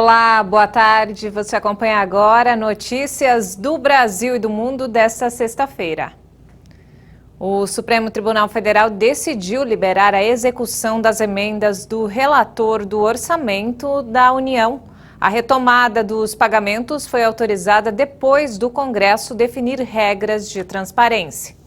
Olá, boa tarde. Você acompanha agora notícias do Brasil e do mundo desta sexta-feira. O Supremo Tribunal Federal decidiu liberar a execução das emendas do relator do orçamento da União. A retomada dos pagamentos foi autorizada depois do Congresso definir regras de transparência.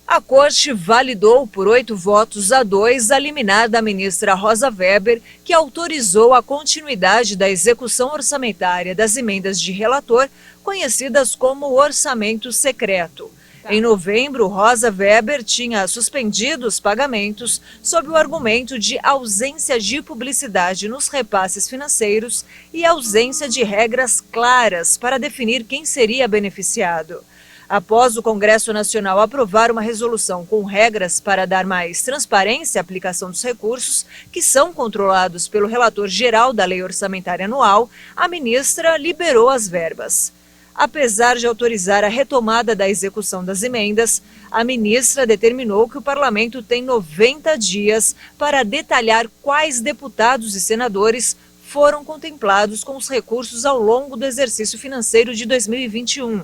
A Corte validou por 8 votos a 2 a liminar da ministra Rosa Weber, que autorizou a continuidade da execução orçamentária das emendas de relator, conhecidas como orçamento secreto. Em novembro, Rosa Weber tinha suspendido os pagamentos sob o argumento de ausência de publicidade nos repasses financeiros e ausência de regras claras para definir quem seria beneficiado. Após o Congresso Nacional aprovar uma resolução com regras para dar mais transparência à aplicação dos recursos, que são controlados pelo relator geral da Lei Orçamentária Anual, a ministra liberou as verbas. Apesar de autorizar a retomada da execução das emendas, a ministra determinou que o parlamento tem 90 dias para detalhar quais deputados e senadores foram contemplados com os recursos ao longo do exercício financeiro de 2021.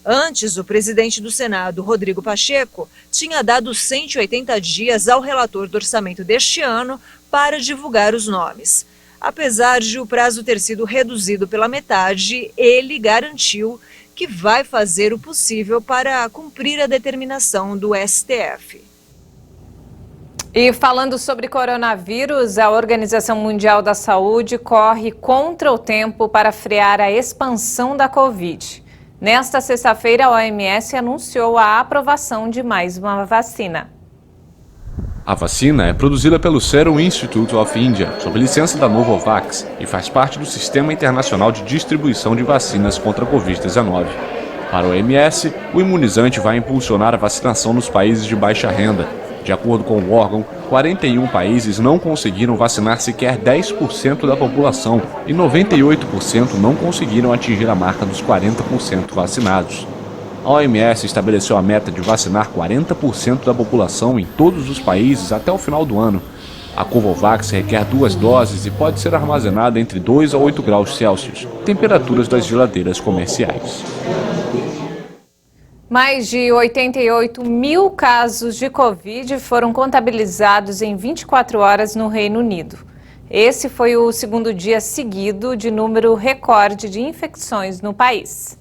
Antes, o presidente do Senado, Rodrigo Pacheco, tinha dado 180 dias ao relator do orçamento deste ano para divulgar os nomes. Apesar de o prazo ter sido reduzido pela metade, ele garantiu que vai fazer o possível para cumprir a determinação do STF. E falando sobre coronavírus, a Organização Mundial da Saúde corre contra o tempo para frear a expansão da Covid. Nesta sexta-feira, a OMS anunciou a aprovação de mais uma vacina. A vacina é produzida pelo Serum Institute of India, sob licença da Novavax, e faz parte do Sistema Internacional de Distribuição de Vacinas contra a Covid-19. Para a OMS, o imunizante vai impulsionar a vacinação nos países de baixa renda. De acordo com o órgão, 41 países não conseguiram vacinar sequer 10% da população e 98% não conseguiram atingir a marca dos 40% vacinados. A OMS estabeleceu a meta de vacinar 40% da população em todos os países até o final do ano. A Covovax requer 2 doses e pode ser armazenada entre 2 a 8 graus Celsius, temperaturas das geladeiras comerciais. Mais de 88 mil casos de Covid foram contabilizados em 24 horas no Reino Unido. Esse foi o segundo dia seguido de número recorde de infecções no país.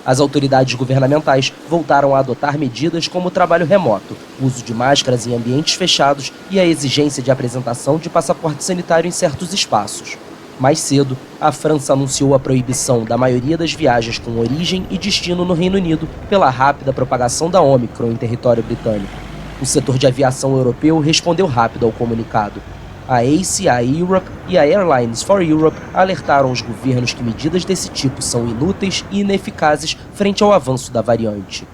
As autoridades governamentais voltaram a adotar medidas como o trabalho remoto, uso de máscaras em ambientes fechados e a exigência de apresentação de passaporte sanitário em certos espaços. Mais cedo, a França anunciou a proibição da maioria das viagens com origem e destino no Reino Unido pela rápida propagação da Ômicron em território britânico. O setor de aviação europeu respondeu rápido ao comunicado. A ACI Europe e a Airlines for Europe alertaram os governos que medidas desse tipo são inúteis e ineficazes frente ao avanço da variante.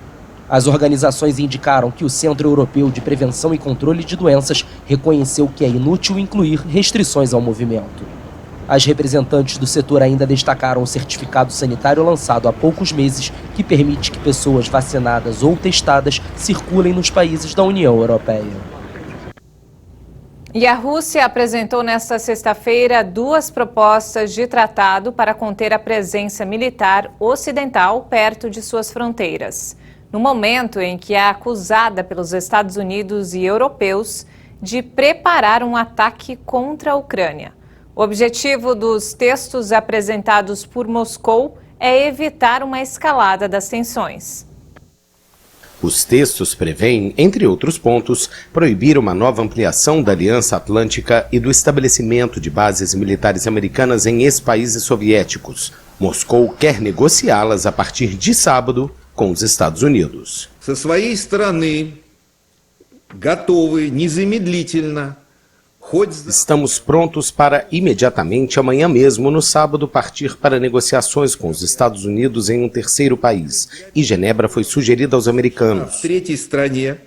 As organizações indicaram que o Centro Europeu de Prevenção e Controle de Doenças reconheceu que é inútil incluir restrições ao movimento. As representantes do setor ainda destacaram o certificado sanitário lançado há poucos meses, que permite que pessoas vacinadas ou testadas circulem nos países da União Europeia. E a Rússia apresentou nesta sexta-feira 2 propostas de tratado para conter a presença militar ocidental perto de suas fronteiras, no momento em que é acusada pelos Estados Unidos e europeus de preparar um ataque contra a Ucrânia. O objetivo dos textos apresentados por Moscou é evitar uma escalada das tensões. Os textos prevêem, entre outros pontos, proibir uma nova ampliação da Aliança Atlântica e do estabelecimento de bases militares americanas em ex-países soviéticos. Moscou quer negociá-las a partir de sábado com os Estados Unidos. Со своей стороны готовы незамедлительно. Estamos prontos para imediatamente, amanhã mesmo, no sábado, partir para negociações com os Estados Unidos em um terceiro país. E Genebra foi sugerida aos americanos. В третьей стране.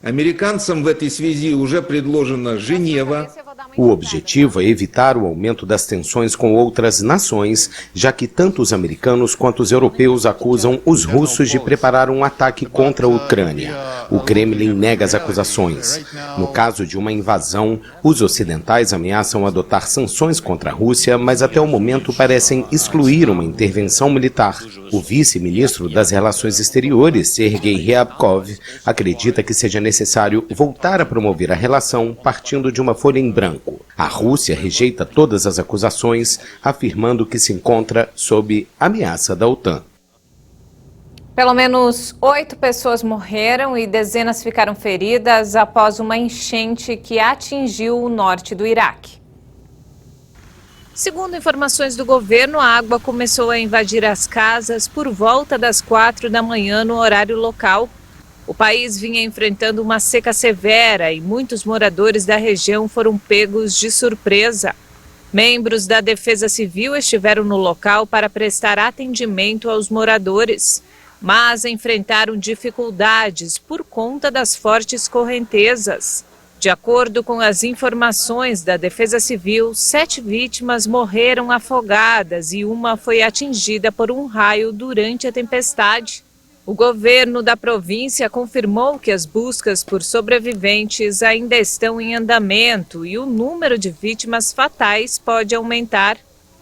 Американцам в этой связи уже предложена Женева. O objetivo é evitar o aumento das tensões com outras nações, já que tanto os americanos quanto os europeus acusam os russos de preparar um ataque contra a Ucrânia. O Kremlin nega as acusações. No caso de uma invasão, os ocidentais ameaçam adotar sanções contra a Rússia, mas até o momento parecem excluir uma intervenção militar. O vice-ministro das Relações Exteriores, Sergei Ryabkov, acredita que seja necessário voltar a promover a relação partindo de uma folha em branco. A Rússia rejeita todas as acusações, afirmando que se encontra sob ameaça da OTAN. Pelo menos 8 pessoas morreram e dezenas ficaram feridas após uma enchente que atingiu o norte do Iraque. Segundo informações do governo, a água começou a invadir as casas por volta das 4 da manhã no horário local. O país vinha enfrentando uma seca severa e muitos moradores da região foram pegos de surpresa. Membros da Defesa Civil estiveram no local para prestar atendimento aos moradores, mas enfrentaram dificuldades por conta das fortes correntezas. De acordo com as informações da Defesa Civil, 7 vítimas morreram afogadas e uma foi atingida por um raio durante a tempestade. O governo da província confirmou que as buscas por sobreviventes ainda estão em andamento e o número de vítimas fatais pode aumentar.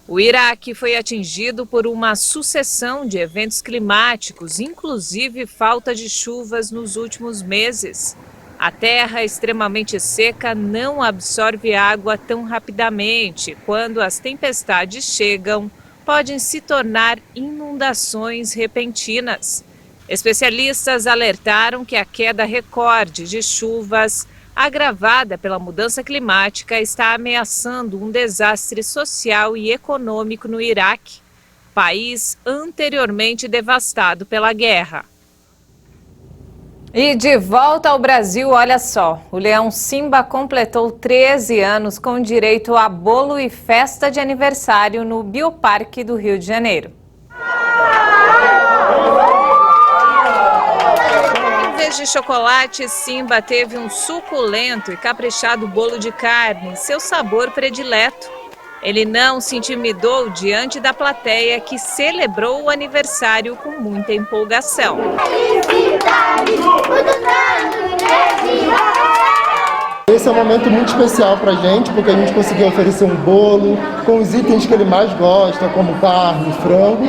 O Iraque foi atingido por uma sucessão de eventos climáticos, inclusive falta de chuvas nos últimos meses. A terra extremamente seca não absorve água tão rapidamente. Quando as tempestades chegam, podem se tornar inundações repentinas. Especialistas alertaram que a queda recorde de chuvas, agravada pela mudança climática, está ameaçando um desastre social e econômico no Iraque, país anteriormente devastado pela guerra. E de volta ao Brasil, olha só, o leão Simba completou 13 anos com direito a bolo e festa de aniversário no Bioparque do Rio de Janeiro. Em vez de chocolate, Simba teve um suculento e caprichado bolo de carne, seu sabor predileto. Ele não se intimidou diante da plateia que celebrou o aniversário com muita empolgação. Esse é um momento muito especial para a gente, porque a gente conseguiu oferecer um bolo com os itens que ele mais gosta, como carne, frango,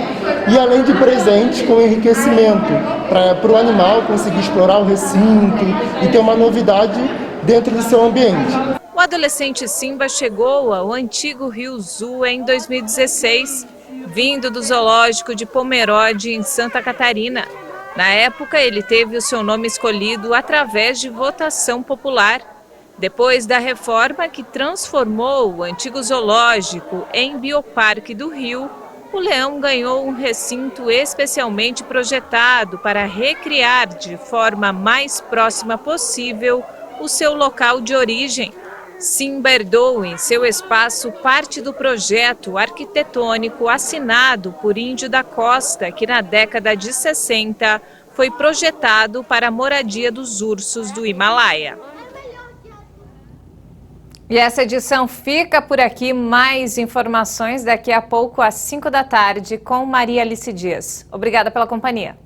e além de presentes com enriquecimento, para o animal conseguir explorar o recinto e ter uma novidade dentro do seu ambiente. O adolescente Simba chegou ao antigo Rio Zoo em 2016, vindo do zoológico de Pomerode, em Santa Catarina. Na época, ele teve o seu nome escolhido através de votação popular. Depois da reforma que transformou o antigo zoológico em Bioparque do Rio, o leão ganhou um recinto especialmente projetado para recriar de forma mais próxima possível o seu local de origem. Simba herdou em seu espaço parte do projeto arquitetônico assinado por Índio da Costa, que na década de 60 foi projetado para a moradia dos ursos do Himalaia. E essa edição fica por aqui. Mais informações daqui a pouco às 5 da tarde com Maria Alice Dias. Obrigada pela companhia.